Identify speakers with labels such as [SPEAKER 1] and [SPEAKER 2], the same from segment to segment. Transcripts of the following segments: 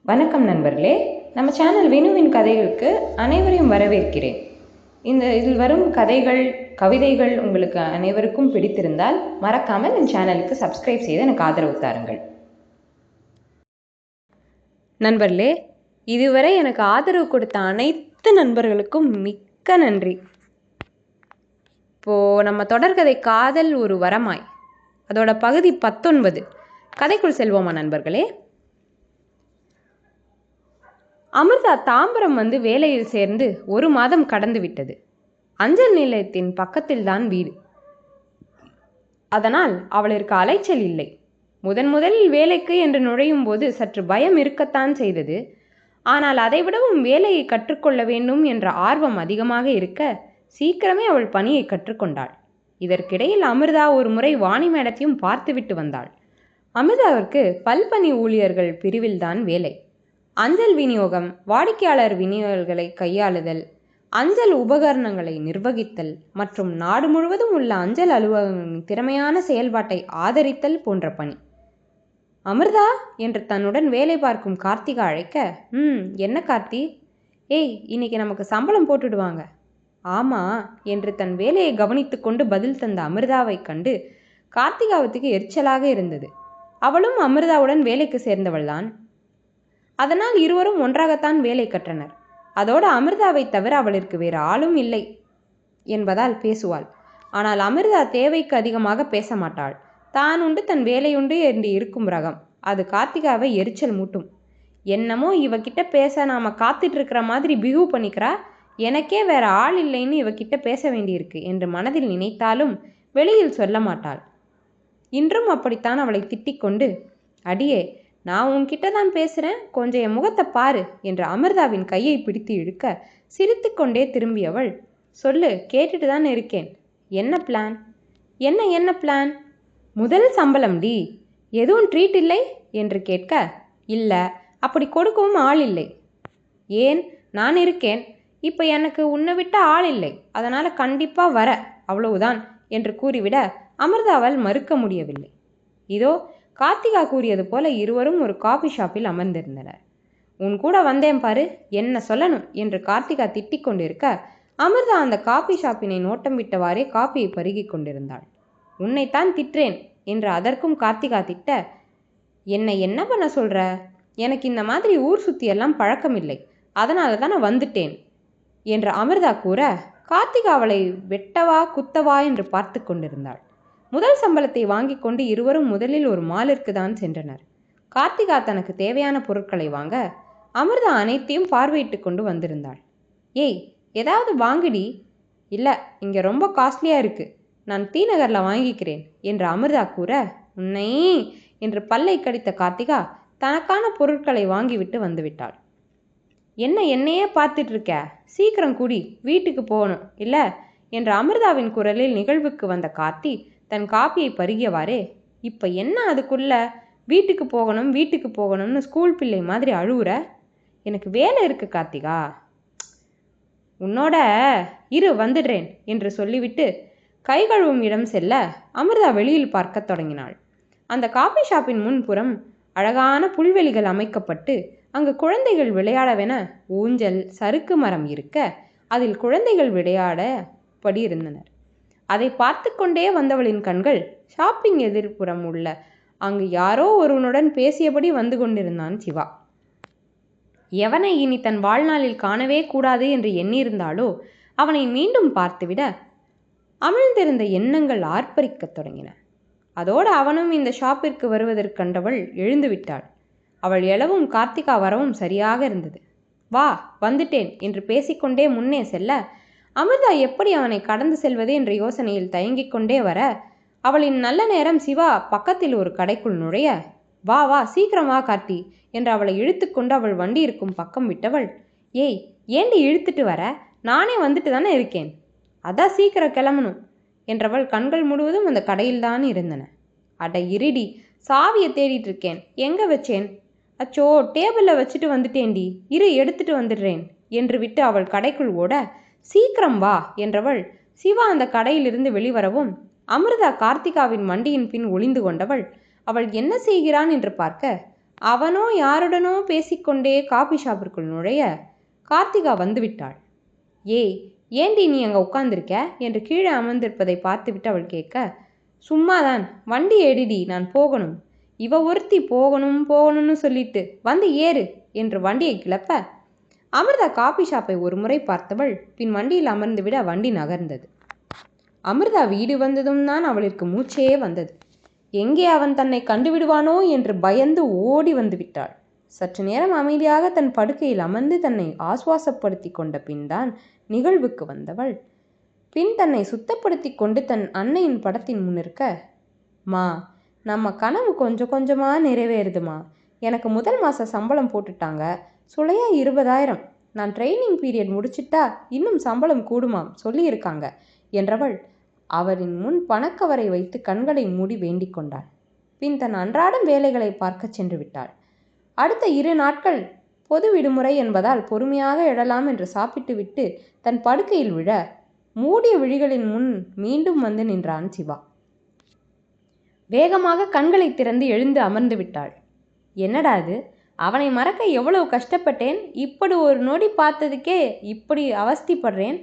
[SPEAKER 1] வணக்கம் நண்பர்களே, நம்ம சேனல் வினுவின் கதைகளுக்கு அனைவரையும் வரவேற்கிறேன். இதில் வரும் கதைகள், கவிதைகள் உங்களுக்கு அனைவருக்கும் பிடித்திருந்தால் மறக்காமல் என் சேனலுக்கு சப்ஸ்கிரைப் செய்து எனக்கு ஆதரவு தாருங்கள். நண்பர்களே, இதுவரை எனக்கு ஆதரவு கொடுத்த அனைத்து நண்பர்களுக்கும் மிக்க நன்றி. இப்போது நம்ம தொடர்கதை காதல் ஒரு வரமாய் அதோட பகுதி 19 கதைக்குள் செல்வோமா நண்பர்களே? அமிர்தா தாம்பரம் வந்து வேலையில் சேர்ந்து 1 மாதம் கடந்து விட்டது. அஞ்சல் நிலையத்தின் பக்கத்தில்தான் வீடு. அதனால் அவளிற்கு அலைச்சல் இல்லை. முதலில் வேலைக்கு என்று நுழையும் போது சற்று பயம் இருக்கத்தான் செய்தது. ஆனால் அதைவிடவும் வேலையை கற்றுக்கொள்ள வேண்டும் என்ற ஆர்வம் அதிகமாக இருக்க சீக்கிரமே அவள் பணியை கற்றுக்கொண்டாள். இதற்கிடையில் அமிர்தா ஒரு முறை வாணி மேடத்தையும் பார்த்துவிட்டு வந்தாள். அமிர்தாவிற்கு பல்பணி ஊழியர்கள் பிரிவில்தான் வேலை. அஞ்சல் விநியோகம், வாடிக்கையாளர் விநியோகங்களை கையாளுதல், அஞ்சல் உபகரணங்களை நிர்வகித்தல் மற்றும் நாடு முழுவதும் உள்ள அஞ்சல் அலுவலகங்களின் திறமையான செயல்பாட்டை ஆதரித்தல் போன்ற பணி. அமிர்தா என்று தன்னுடன் வேலை பார்க்கும் கார்த்திகா அழைக்க, என்ன கார்த்தி? ஏய், இன்னைக்கு நமக்கு சம்பளம் போட்டுடுவாங்க. ஆமா என்று தன் வேலையை கவனித்து கொண்டு பதில் தந்த அமிர்தாவை கண்டு கார்த்திகாவுக்கு எரிச்சலாக இருந்தது. அவளும் அமிர்தாவுடன் வேலைக்கு சேர்ந்தவள்தான். அதனால் இருவரும் ஒன்றாகத்தான் வேலை கற்றனர். அதோடு அமிர்தாவை தவிர அவளிற்கு வேறு ஆளும் இல்லை என்பதால் பேசுவாள். ஆனால் அமிர்தா தேவைக்கு அதிகமாக பேச மாட்டாள். தான் உண்டு தன் வேலையுண்டு என்று இருக்கும் ரகம். அது கார்த்திகாவை எரிச்சல் மூட்டும். என்னமோ இவகிட்ட பேச நாம காத்துட்டு இருக்கிற மாதிரி பிஹேவ் பண்ணிக்கிறா, எனக்கே வேற ஆள் இல்லைன்னு இவகிட்ட பேச வேண்டியிருக்கு என்று மனதில் நினைத்தாலும் வெளியில் சொல்ல மாட்டாள். இன்றும் அப்படித்தான் அவளை திட்டிக் கொண்டு, அடியே, நான் உன்கிட்ட தான் பேசுகிறேன், கொஞ்சம் என் முகத்தை பாரு என்று அமிர்தாவின் கையை பிடித்து இழுக்க சிரித்து கொண்டே திரும்பியவள், சொல்லு, கேட்டுட்டு தான் இருக்கேன். என்ன பிளான்? என்ன பிளான்? முதல் சம்பளம் டி, எதுவும் ட்ரீட் இல்லை என்று கேட்க, இல்லை, அப்படி கொடுக்கவும் ஆள் இல்லை. ஏன்? நான் இருக்கேன். இப்போ எனக்கு உன்னை விட்ட ஆள் இல்லை, அதனால் கண்டிப்பாக வர, அவ்வளவுதான் என்று கூறிவிட அமிர்தாவால் மறுக்க முடியவில்லை. இதோ கார்த்திகா கூறியது போல இருவரும் ஒரு காஃபி ஷாப்பில் அமர்ந்திருந்தனர். உன் கூட வந்தேன் பாரு, என்ன சொல்லணும் என்று கார்த்திகா திட்டிக் கொண்டிருக்க அமிர்தா அந்த காஃபி ஷாப்பினை நோட்டம் விட்டவாறே காஃபியை பருகி கொண்டிருந்தாள். உன்னைத்தான் திட்டுறேன் என்று அதற்கும் கார்த்திகா திட்ட, என்னை என்ன பண்ண சொல்ற? எனக்கு இந்த மாதிரி ஊர் சுற்றியெல்லாம் பழக்கமில்லை, அதனால தான் நான் வந்துட்டேன் என்று அமிர்தா கூற கார்த்திகா அவளை வெட்டவா குத்தவா என்று பார்த்து கொண்டிருந்தாள். முதல் சம்பளத்தை வாங்கி கொண்டு இருவரும் முதலில் ஒரு மாலிற்கு தான் சென்றனர். கார்த்திகா தனக்கு தேவையான பொருட்களை வாங்க அமிர்தா அனைத்தையும் பார்வையிட்டு கொண்டு வந்திருந்தாள். ஏய், ஏதாவது வாங்குடி. இல்லை, இங்கே ரொம்ப காஸ்ட்லியாக இருக்குது, நான் டி நகரில் வாங்கிக்கிறேன் என்று அமிர்தா கூற, உன்னை என்று பல்லை கடித்த கார்த்திகா தனக்கான பொருட்களை வாங்கிவிட்டு வந்துவிட்டாள். என்னையே பார்த்துட்டு இருக்க, சீக்கிரம் கூடி, வீட்டுக்கு போகணும் இல்லை என்று அமிர்தாவின் குரலில் நிகழ்வுக்கு வந்த கார்த்தி தன் காப்பியை பருகியவாறே, இப்போ என்ன அதுக்குள்ள வீட்டுக்கு போகணும்னு ஸ்கூல் பிள்ளை மாதிரி அழுவுற? எனக்கு வேலை இருக்கு கார்த்திகா. உன்னோட இரு, வந்துடுறேன் என்று சொல்லிவிட்டு கை கழுவும் இடம் செல்ல அமிர்தா வெளியில் பார்க்க தொடங்கினாள். அந்த காபி ஷாப்பின் முன்புறம் அழகான புல்வெளிகள் அமைக்கப்பட்டு அங்கு குழந்தைகள் விளையாடவென ஊஞ்சல், சறுக்கு மரம் இருக்க அதில் குழந்தைகள் விளையாடபடி இருந்தனர். அதை பார்த்து கொண்டே வந்தவளின் கண்கள் ஷாப்பிங் எதிர்ப்புறம் உள்ள அங்கு யாரோ ஒருவனுடன் பேசியபடி வந்து கொண்டிருந்தான் சிவா. எவனை இனி தன் வாழ்நாளில் காணவே கூடாது என்று எண்ணியிருந்தாலோ அவனை மீண்டும் பார்த்துவிட அமிழ்ந்திருந்த எண்ணங்கள் ஆர்ப்பரிக்கத் தொடங்கின. அதோடு அவனும் இந்த ஷாப்பிற்கு வருவதற்கண்டவள் எழுந்து விட்டாள். அவள் எழவும் கார்த்திகா வரவும் சரியாக இருந்தது. வா, வந்துட்டேன் என்று பேசிக்கொண்டே முன்னே செல்ல அமிர்தா எப்படி அவனை கடந்து செல்வது என்ற யோசனையில் தயங்கிக் கொண்டே வர அவளின் நல்ல நேரம் சிவா பக்கத்தில் ஒரு கடைக்குள் நுழைய, வா வா, சீக்கிரம் வா கார்த்தி என்று அவளை இழுத்து கொண்டு அவள் வண்டி இருக்கும் பக்கம் விட்டவள், ஏய், ஏண்டி இழுத்துட்டு வர? நானே வந்துட்டு தானே இருக்கேன், அதான் சீக்கிரம் கிளம்பணும் என்றவள் கண்கள் முழுவதும் அந்த கடையில்தான் இருந்தன. அட இருடி, சாவியை தேடிட்டு இருக்கேன், எங்கே வச்சேன்? அச்சோ, டேபிளில் வச்சுட்டு வந்துட்டேன்டி, இரு எடுத்துட்டு வந்துடுறேன் என்று விட்டு அவள் கடைக்குள் ஓட, சீக்கிரம் வா என்றவள் சிவா அந்த கடையிலிருந்து வெளிவரவும் அமிர்தா கார்த்திகாவின் வண்டியின் பின் ஒளிந்து கொண்டவள் அவள் என்ன செய்கிறான் என்று பார்க்க அவனோ யாருடனோ பேசிக்கொண்டே காபி ஷாப்பிற்குள் நுழைய கார்த்திகா வந்துவிட்டாள். ஏய், ஏண்டி நீ அங்கே உட்கார்ந்திருக்க என்று கீழே அமர்ந்திருப்பதை பார்த்துவிட்டு அவள் கேட்க, சும்மாதான், வண்டி எடுடி, நான் போகணும். இவ ஒருத்தி போகணும் போகணும்னு சொல்லிட்டு வந்து ஏறு என்று வண்டியை கிளப்ப, அமிர்தா காபி ஷாப்பை ஒரு முறை பார்த்தவள் பின் வண்டியில் அமர்ந்துவிட வண்டி நகர்ந்தது. அமிர்தா வீடு வந்ததும் தான் அவளிற்கு மூச்சே வந்தது. எங்கே அவன் தன்னை கண்டுவிடுவானோ என்று பயந்து ஓடி வந்து விட்டாள். சற்று நேரம் அமைதியாக தன் படுக்கையில் அமர்ந்து தன்னை ஆசுவாசப்படுத்தி கொண்ட பின் தான் நிகழ்வுக்கு வந்தவள். பின் தன்னை சுத்தப்படுத்தி கொண்டு தன் அன்னையின் படத்தின் முன்னிற்க, மா, நம்ம கனவு கொஞ்சம் கொஞ்சமாக நிறைவேறுதுமா. எனக்கு முதல் மாத சம்பளம் போட்டுட்டாங்க. சுளையா 20,000. நான் ட்ரைனிங் பீரியட் முடிச்சிட்டா இன்னும் சம்பளம் கூடுமாம் சொல்லியிருக்காங்க என்றவள் அவரின் முன் பணக்கவரை வைத்து கண்களை மூடி வேண்டிக் கொண்டாள். பின் தன் அன்றாடம் வேலைகளை பார்க்க சென்று விட்டாள். அடுத்த 2 நாட்கள் பொது விடுமுறை என்பதால் பொறுமையாக எழலாம் என்று சாப்பிட்டு விட்டு தன் படுக்கையில் விழ மூடிய விழிகளின் முன் மீண்டும் வந்து நின்றான் சிவா. வேகமாக கண்களை திறந்து எழுந்து அமர்ந்து விட்டாள். என்னடா அது, அவனை மறக்க எவ்வளவு கஷ்டப்பட்டேன், இப்படி ஒரு நொடி பார்த்ததுக்கே இப்படி அவஸ்திப்படுறேன்,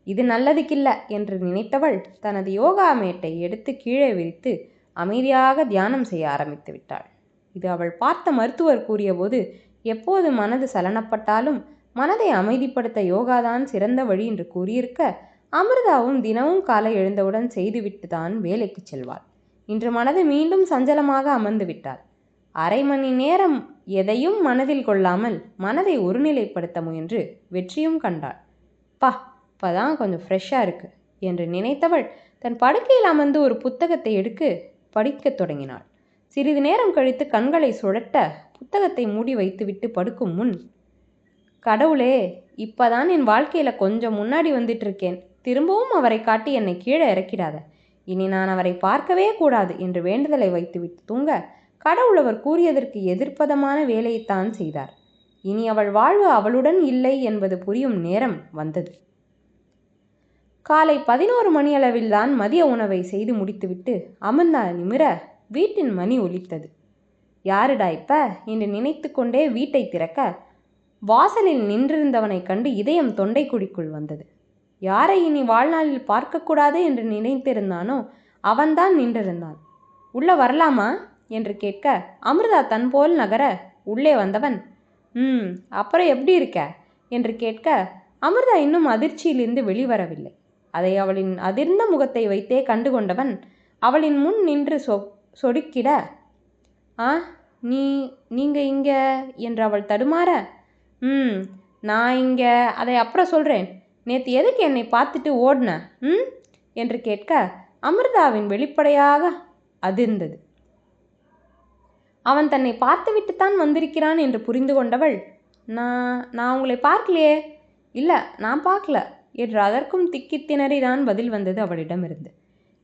[SPEAKER 1] இது நல்லதுக்கில்ல என்று நினைத்தவள் தனது யோகா மேட்டை எடுத்து கீழே விரித்து அமைதியாக தியானம் செய்ய ஆரம்பித்து விட்டாள். இது அவள் பார்த்த மருத்துவர் கூறியபோது எப்போது மனது சலனப்பட்டாலும் மனதை அமைதிப்படுத்த யோகாதான் சிறந்த வழி என்று கூறியிருக்க, அமிர்தாவும் தினமும் காலை எழுந்தவுடன் செய்துவிட்டு தான் வேலைக்கு செல்வாள். இன்று மனது மீண்டும் சஞ்சலமாக அமர்ந்து விட்டாள். அரை மணி நேரம் எதையும் மனதில் கொள்ளாமல் மனதை ஒருநிலைப்படுத்த முயன்று வெற்றியும் கண்டாள். இப்பதான் கொஞ்சம் ஃப்ரெஷ்ஷாக இருக்கு என்று நினைத்தவள் தன் படுக்கையில் அமர்ந்து ஒரு புத்தகத்தை எடுத்து படிக்கத் தொடங்கினாள். சிறிது நேரம் கழித்து கண்களை சுழட்ட புத்தகத்தை மூடி வைத்துவிட்டு படுக்கும் முன், கடவுளே, இப்பதான் என் வாழ்க்கையில் கொஞ்சம் முன்னாடி வந்துட்டு இருக்கேன், திரும்பவும் அவரை காட்டி என்னை கீழே இறக்கிடாத, இனி நான் அவரை பார்க்கவே கூடாது என்று வேண்டுதலை வைத்துவிட்டு தூங்க, கடவுள் அவர் கூறியதற்கு எதிர்ப்பதமான வேலையைத்தான் செய்தார். இனி அவள் வாழ்வு அவளுடன் இல்லை என்பது புரியும் நேரம் வந்தது. காலை 11 மணியளவில் தான் மதிய உணவை செய்து முடித்துவிட்டு அமர்ந்தா நிமிர வீட்டின் மணி ஒலித்தது. யாருடா இப்ப என்று நினைத்து கொண்டே வீட்டை திறக்க, வாசலில் நின்றிருந்தவனை கண்டு இதயம் தொண்டை குழிக்குள் வந்தது. யாரை இனி வாழ்நாளில் பார்க்கக்கூடாது என்று நினைத்திருந்தானோ அவன்தான் நின்றிருந்தான். உள்ள வரலாமா என்று கேட்க, அமிர்தா தன்போல் நகர உள்ளே வந்தவன், அப்புறம் எப்படி இருக்க என்று கேட்க, அமிர்தா இன்னும் அதிர்ச்சியிலிருந்து வெளிவரவில்லை. அதை அவளின் அதிர்ந்த முகத்தை வைத்தே கண்டுகொண்டவன் அவளின் முன் நின்று சொடுக்கிட, நீங்க இங்க என்று அவள் தடுமாற, நான் இங்க, அதை அப்புறம் சொல்கிறேன், நேற்று எதுக்கு என்னை பார்த்துட்டு ஓடின என்று கேட்க, அமிர்தாவின் வெளிப்படையாக அதிர்ந்தது. அவன் தன்னை பார்த்துவிட்டுத்தான் வந்திருக்கிறான் என்று புரிந்து கொண்டவள், நான் உங்களை பார்க்கலையே. இல்லை, நான் பார்க்கல என்று அதற்கும் திக்கி திணறிதான் பதில் வந்தது அவளிடமிருந்து.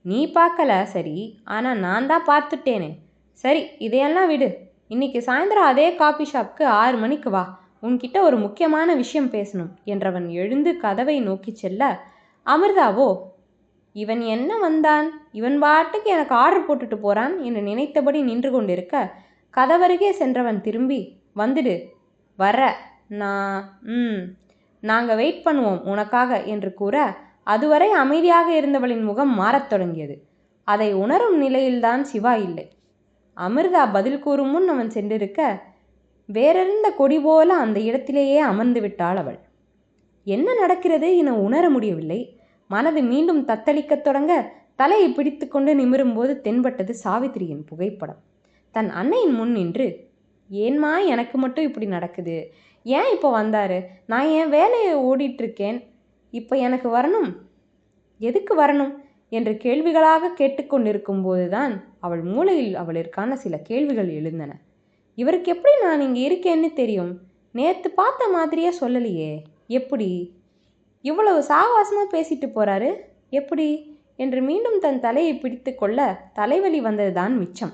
[SPEAKER 1] நீ பார்க்கல சரி, ஆனால் நான் தான் பார்த்துட்டேனே. சரி, இதையெல்லாம் விடு. இன்னைக்கு சாயந்தரம் அதே காபி ஷாப்புக்கு 6 மணிக்கு வா, உன்கிட்ட ஒரு முக்கியமான விஷயம் பேசணும் என்றவன் எழுந்து கதவை நோக்கி செல்ல, அமிர்தாவோ, இவன் என்ன வந்தான், இவன் பாட்டுக்கு எனக்கு ஆர்டர் போட்டுட்டு போறான் என்று நினைத்தபடி நின்று கொண்டிருக்க, கதவருகே சென்றவன் திரும்பி, வந்துடு, வர, நாங்கள் வெயிட் பண்ணுவோம் உனக்காக என்று கூற, அதுவரை அமைதியாக இருந்தவளின் முகம் மாறத் தொடங்கியது. அதை உணரும் நிலையில்தான் சிவா இல்லை. அமிர்தா பதில் கூறும் முன் அவன் சென்றிருக்க, வேறெறிந்த கொடி போல அந்த இடத்திலேயே அமர்ந்து விட்டாள் அவள். என்ன நடக்கிறது என உணர முடியவில்லை. மனது மீண்டும் தத்தளிக்கத் தொடங்க தலையை பிடித்து கொண்டு நிமிரும்போது தென்பட்டது சாவித்திரியின் புகைப்படம். தன் அன்னையின் முன் நின்று, ஏன்மா எனக்கு மட்டும் இப்படி நடக்குது, ஏன் இப்போ வந்தாரு, நான் என் வேலையை ஓடிட்டுருக்கேன், இப்போ எனக்கு வரணும், எதுக்கு வரணும் என்று கேள்விகளாக கேட்டுக்கொண்டிருக்கும் போதுதான் அவள் மூளையில் அவளிற்கான சில கேள்விகள் எழுந்தன. இவருக்கு எப்படி நான் இங்கே இருக்கேன்னு தெரியும், நேற்று பார்த்த மாதிரியே சொல்லலையே, எப்படி இவ்வளவு சாகவாசமாக பேசிட்டு போகிறாரு, எப்படி என்று மீண்டும் தன் தலையை பிடித்து கொள்ள தலைவலி வந்ததுதான் மிச்சம்.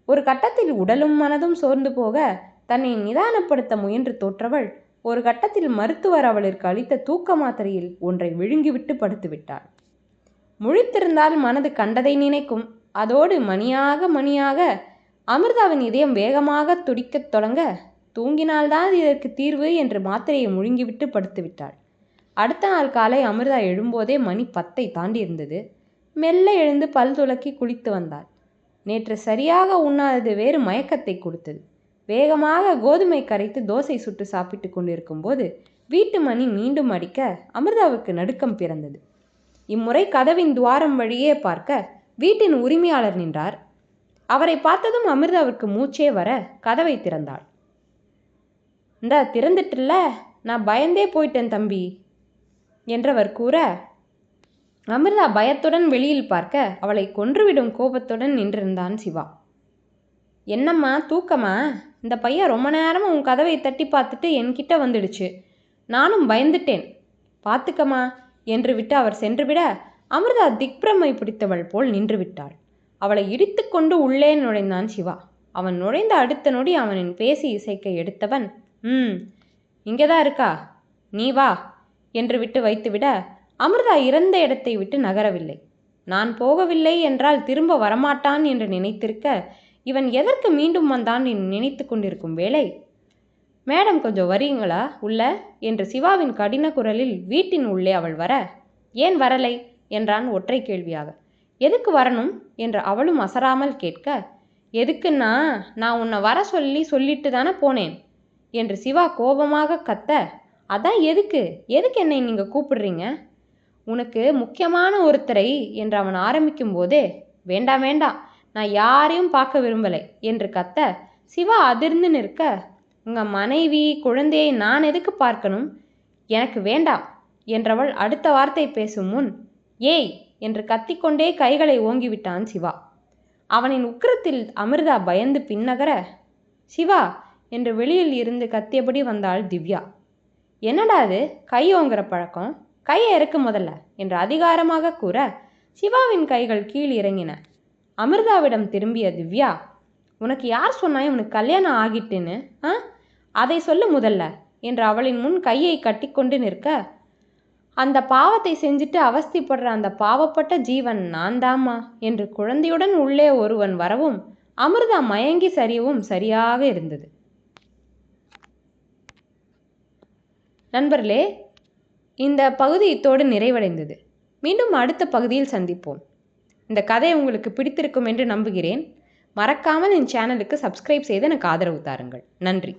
[SPEAKER 1] ஒரு கட்டத்தில் உடலும் மனதும் சோர்ந்து போக தன்னை நிதானப்படுத்த முயன்று தோற்றவள் ஒரு கட்டத்தில் மருத்துவர் அவளிற்கு அளித்த தூக்க மாத்திரையில் ஒன்றை விழுங்கிவிட்டு படுத்து விட்டாள். முழித்திருந்தால் மனது கண்டதை நினைக்கும். அதோடு மணியாக அமிர்தாவின் இதயம் வேகமாக துடிக்கத் தொடங்க, தூங்கினால்தான் இதற்கு தீர்வு என்று மாத்திரையை முழுங்கிவிட்டு படுத்துவிட்டாள். அடுத்த நாள் காலை அமிர்தா எழும்போதே மணி 10 தாண்டி இருந்தது. மெல்ல எழுந்து பல் துலக்கி குளித்து வந்தாள். நேற்று சரியாக உண்ணாதது வேறு மயக்கத்தை கொடுத்தது. வேகமாக கோதுமை கரைத்து தோசை சுட்டு சாப்பிட்டு கொண்டிருக்கும் போது வீட்டு மணி மீண்டும் அடிக்க அமிர்தாவுக்கு நடுக்கம் பிறந்தது. இம்முறை கதவின் துவாரம் வழியே பார்க்க வீட்டின் உரிமையாளர் நின்றார். அவரை பார்த்ததும் அமிர்தாவுக்கு மூச்சே வர கதவை திறந்தாள். இந்தா திறந்துட்டுல, நான் பயந்தே போயிட்டேன் தம்பி என்றவர் கூற, அமிர்தா பயத்துடன் வெளியில் பார்க்க அவளை கொன்றுவிடும் கோபத்துடன் நின்றிருந்தான் சிவா. என்னம்மா தூக்கமா? இந்த பையன் ரொம்ப நேரமாக உன் கதவை தட்டி பார்த்துட்டு என்கிட்ட வந்துடுச்சு. நானும் பயந்துட்டேன், பார்த்துக்கம்மா என்று விட்டு அவர் சென்றுவிட அமிர்தா திக்பிரமை பிடித்தவள் போல் நின்று விட்டாள். அவளை இடித்து கொண்டு உள்ளே நுழைந்தான் சிவா. அவன் நுழைந்த அடுத்த நொடி அவனின் பேசி இசைக்க எடுத்தவன், இங்கேதான் இருக்கா, நீ வா என்று விட்டு வைத்துவிட அமிர்தா இறந்த இடத்தை விட்டு நகரவில்லை. நான் போகவில்லை என்றால் திரும்ப வரமாட்டான் என்று நினைத்திருக்க, இவன் எதற்கு மீண்டும் வந்தான் என்று நினைத்து கொண்டிருக்கும் வேளை, மேடம் கொஞ்சம் வரீங்களா உள்ள என்று சிவாவின் கடின குரலில் வீட்டின் உள்ளே அவள் வர, ஏன் வரலை என்றான் ஒற்றை கேள்வியாக. எதுக்கு வரணும் என்று அவளும் அசராமல் கேட்க, எதுக்குன்னா நான் உன்னை வர சொல்லிட்டு தானே போனேன் என்று சிவா கோபமாக கத்த, அதான் எதுக்கு என்னை நீங்கள் கூப்பிடுறீங்க? உனக்கு முக்கியமான ஒருத்தரை என்று அவன் ஆரம்பிக்கும் போதே, வேண்டாம் வேண்டாம், நான் யாரையும் பார்க்க விரும்பலை என்று கத்த சிவா அதிர்ந்து நிற்க, உங்கள் மனைவி குழந்தையை நான் எதுக்கு பார்க்கணும்? எனக்கு வேண்டாம் என்றவள் அடுத்த வார்த்தை பேசும் முன், ஏய் என்று கத்திக்கொண்டே கைகளை ஓங்கிவிட்டான் சிவா. அவனின் உக்கிரத்தில் அமிர்தா பயந்து பின்னகர, சிவா என்று வெளியில் இருந்து கத்தியபடி வந்தாள் திவ்யா. என்னடா அது கை ஓங்குற பழக்கம், கையை இறக்கு முதல்ல என்று அதிகாரமாக கூற சிவாவின் கைகள் கீழ் இறங்கின. அமிர்தாவிடம் திரும்பிய திவ்யா, உனக்கு யார் சொன்னா இவனுக்கு கல்யாணம் ஆகிட்டுன்னு? அதை சொல்லு முதல்ல என்று அவளின் முன் கையை கட்டிக்கொண்டு நிற்க, அந்த பாவத்தை செஞ்சுட்டு அவஸ்திப்படுற அந்த பாவப்பட்ட ஜீவன் நான் தாம்மா என்று குழந்தையுடன் உள்ளே ஒருவன் வரவும் அமிர்தா மயங்கி சரியவும் சரியாக இருந்தது. நண்பர்களே, இந்த பகுதி இத்தோடு நிறைவடைந்தது. மீண்டும் அடுத்த பகுதியில் சந்திப்போம். இந்த கதை உங்களுக்கு பிடித்திருக்கும் என்று நம்புகிறேன். மறக்காமல் என் சேனலுக்கு சப்ஸ்கிரைப் செய்து எனக்கு ஆதரவு தாருங்கள். நன்றி.